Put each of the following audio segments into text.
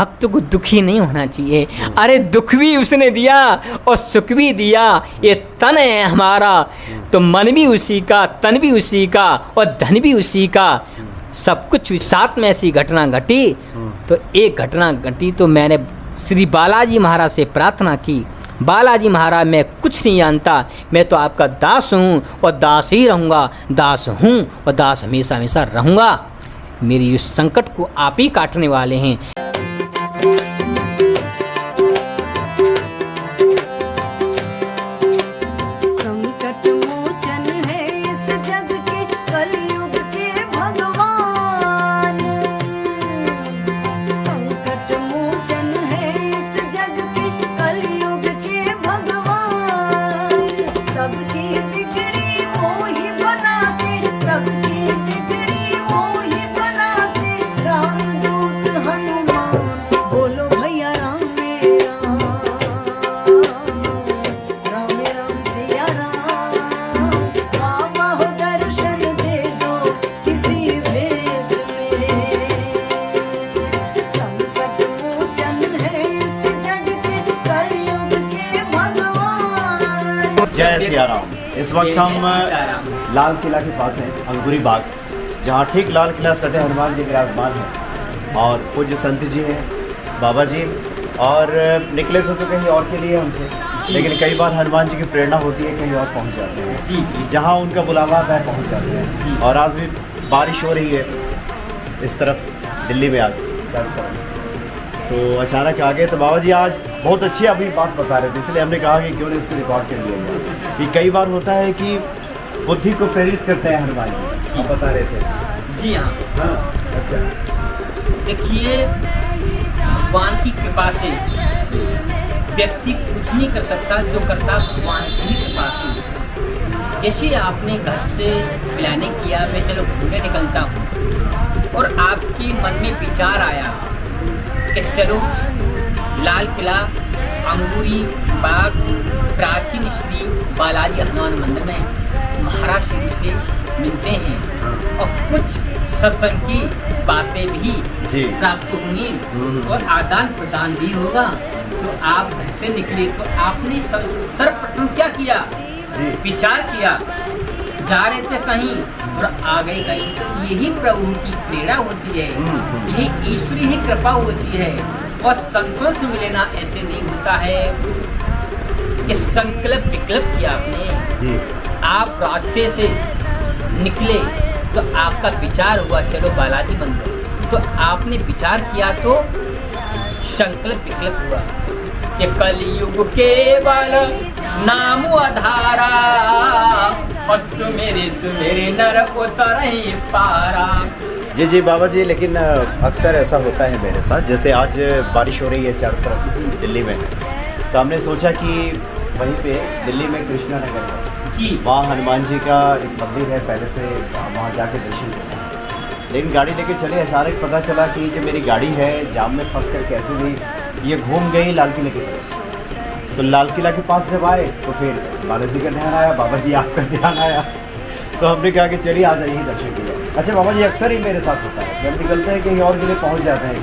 भक्त को दुखी नहीं होना चाहिए। अरे दुख भी उसने दिया और सुख भी दिया, ये तन है हमारा तो मन भी उसी का, तन भी उसी का और धन भी उसी का। सब कुछ साथ में ऐसी घटना घटी। तो एक घटना घटी तो मैंने श्री बालाजी महाराज से प्रार्थना की, बालाजी महाराज मैं कुछ नहीं जानता, मैं तो आपका दास हूँ और दास ही रहूँगा, दास हूँ और दास हमेशा हमेशा रहूँगा। मेरी इस संकट को आप ही काटने वाले हैं। संकट मोचन है इस जग के, कलयुग के भगवान। संकट मोचन है इस जग के, कलयुग के भगवान। सबकी बिगड़ी वो ही बनाते, सबकी बिगड़ी वो ही बनाते। रामदूत हनुमान बोलो भैया राम राम, राम राम सिया राम। बाबा हो दर्शन दे दो किसी वेश में। संकट मोचन है इस जग के, कलयुग के भगवान। जय सिया राम। इस वक्त हम लाल किला के पास हैं, अंगूरी बाग, जहाँ ठीक लाल किला सटे हनुमान जी विराजमान हैं और पूज्य संत जी हैं, बाबा जी। और निकले थे तो कहीं और के लिए हम थे, लेकिन कई बार हनुमान जी की प्रेरणा होती है कहीं और पहुँच जाते हैं, जहाँ उनका बुलावा आता है पहुँच जाते हैं। और आज भी बारिश हो रही है इस तरफ दिल्ली में आज तो अचानक आ गए। तो बाबा जी आज बहुत अच्छी अभी बात बता रहे थे, इसलिए हमने कहा कि क्यों नहीं इसको रिकॉर्ड कर लिया जाए। कि कई बार होता है कि बुद्धि को प्रेरित करते हैं हनुमान जी, आप बता रहे थे। जी हाँ, अच्छा। देखिए भगवान की कृपा से व्यक्ति कुछ नहीं कर सकता, जो करता भगवान की ही कृपा से। जैसे आपने घर से प्लानिंग किया मैं चलो घूमने निकलता हूँ और आपके मन में विचार आया कि चलो लाल किला अंगूरी बाग प्राचीन श्री बालाजी हनुमान मंदिर में महाराज श्री से मिलते हैं और कुछ सत्संग की बातें भी प्राप्त होंगी और आदान प्रदान भी होगा। तो आप घर से निकले तो आपने सर्वप्रथम क्या किया, विचार किया, जा रहे थे कहीं और आ गए कहीं। तो यही प्रभु की प्रेरणा होती है, यही ईश्वरी ही कृपा होती है। और संतों से मिलना ऐसे नहीं होता है कि संकल्प विकल्प किया आपने, आप रास्ते से निकले तो आपका विचार हुआ चलो बालाजी मंदिर, तो आपने विचार किया तो संकल्प विकल्प हुआ कि कलयुग केवल नाम आधारा और सुमेरे नर उतरहि पारा। जी बाबा जी, लेकिन अक्सर ऐसा होता है मेरे साथ, जैसे आज बारिश हो रही है चारों तरफ दिल्ली में, तो हमने सोचा कि वहीं पे दिल्ली में कृष्णा नगर है जी, वहाँ हनुमान जी का एक मंदिर है, पहले से वहाँ जाके दर्शन किया। लेकिन गाड़ी लेके चले, अचानक पता चला कि जो मेरी गाड़ी है जाम में फंस कर कैसे भी ये घूम गई लाल किले के पास। तो लाल किला के पास जब आए तो फिर बालाजी का ध्यान आया, बाबा जी आपका ध्यान आया, तो हमने कहा कि चलिए आ जाइए दर्शन के लिए। अच्छा बाबा जी, अक्सर ही मेरे साथ होता है, जब निकलते हैं कहीं और के लिए पहुँच जाते हैं,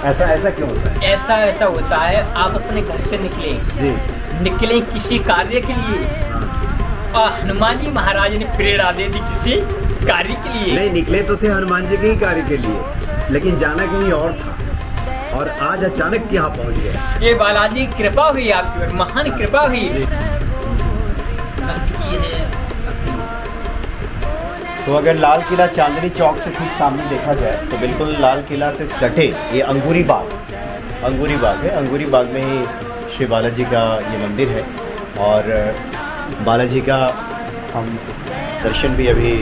ऐसा क्यों होता है? ऐसा होता है। आप अपने घर से निकले किसी कार्य के लिए और हनुमान जी महाराज ने प्रेरणा दे दी किसी कार्य के लिए। नहीं, निकले तो थे हनुमान जी के ही कार्य के लिए, लेकिन जाना कहीं और था और आज अचानक यहाँ पहुँच गए। ये बालाजी कृपा हुई आपकी और महान कृपा हुई है। तो अगर लाल किला चांदनी चौक से ठीक सामने देखा जाए तो बिल्कुल लाल किला से सटे ये अंगूरी बाग है। अंगूरी बाग में ही श्री बालाजी का ये मंदिर है और बालाजी का हम दर्शन भी अभी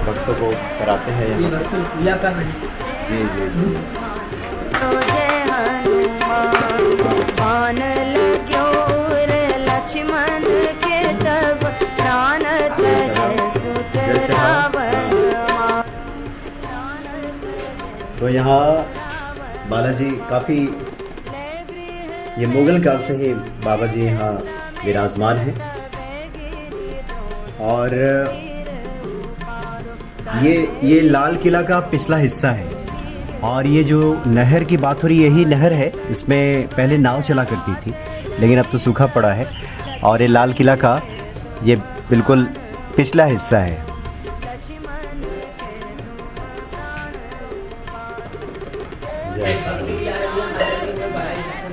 भक्तों को कराते हैं यहाँ। पूजा कर रहे हैं। जी लक्ष्मण के तब प्राण तो यहाँ बालाजी काफ़ी ये मुगल काल से ही बाबा जी यहाँ विराजमान हैं और ये लाल किला का पिछला हिस्सा है और ये जो नहर की बात हो रही है, यही नहर है, इसमें पहले नाव चला करती थी, लेकिन अब तो सूखा पड़ा है। और ये लाल किला का ये बिल्कुल पिछला हिस्सा है।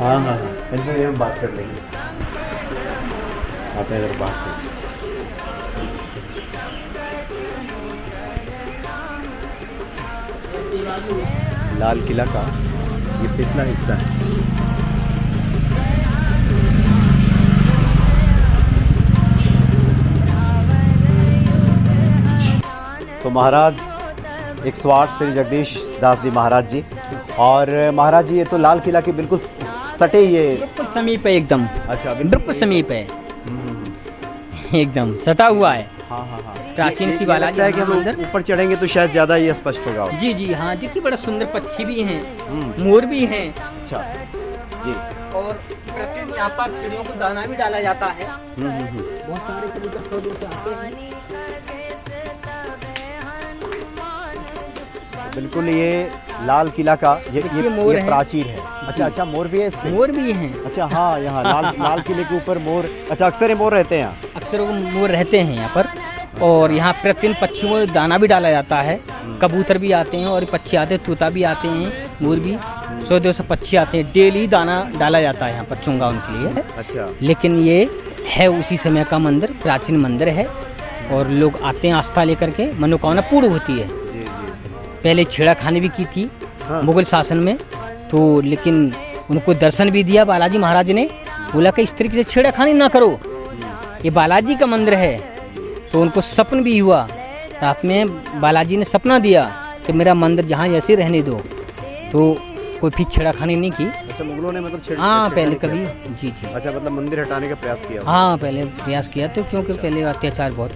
हाँ हाँ, इनसे भी हम बात कर लेंगे, आते हैं अगर बात से। लाल किला का ये पिछला हिस्सा है। तो महाराज 108 श्री जगदीश दास जी महाराज जी, और महाराज जी ये तो लाल किला के बिल्कुल सटे ये बिल्कुल समीप है एकदम। अच्छा, बिल्कुल समीप है, एकदम सटा हुआ है। हाँ हाँ हाँ, प्राचीन सी बालाजी लगता है कि हम मंदिर। लोग ऊपर चढ़ेंगे तो शायद ज़्यादा ये स्पष्ट होगा। जी जी हाँ, देखिए बड़ा सुंदर पक्षी भी हैं, मोर भी हैं। अच्छा जी। और प्रतिदिन यहाँ पर चिड़ियों को दाना भी डाला जाता है। बहुत सारे कबूतर दूर से आते हैं। बिल्कुल ये लाल किला का देखिए मोर ये है। प्राचीर है। अच्छा अच्छा, मोर भी है इसमें? मोर भी हैं। अच्छा हाँ, यहाँ लाल किले के ऊपर मोर, अच्छा अक्सर ये मोर रहते हैं यहाँ। अक्सर वो मोर रहते हैं यहाँ पर। और यहाँ प्रतिदिन पक्षियों को दाना भी डाला जाता है। कबूतर भी आते हैं और पक्षी आते हैं, तोता भी आते हैं, मोर भी, 100-200 पक्षी आते हैं। डेली दाना डाला जाता है यहाँ पर चुंगा उनके लिए। अच्छा, लेकिन ये है उसी समय का मंदिर, प्राचीन मंदिर है। और लोग आते हैं आस्था लेकर के, मनोकामना पूर्ण होती है। जी जी। पहले छेड़ाखानी भी की थी हाँ। मुगल शासन में, तो लेकिन उनको दर्शन भी दिया बालाजी महाराज ने। बोला कि इस तरीके से छेड़ाखानी ना करो, ये बालाजी का मंदिर है। तो उनको सपन भी हुआ, रात में बालाजी ने सपना दिया कि मेरा मंदिर जहाँ जैसे रहने दो। तो कोई फिर छेड़ाखानी नहीं की। अच्छा, मुगलों ने मतलब हाँ पहले कभी, जी जी अच्छा, मतलब मंदिर हटाने का प्रयास किया। हाँ पहले प्रयास किया, तो क्योंकि पहले अत्याचार बहुत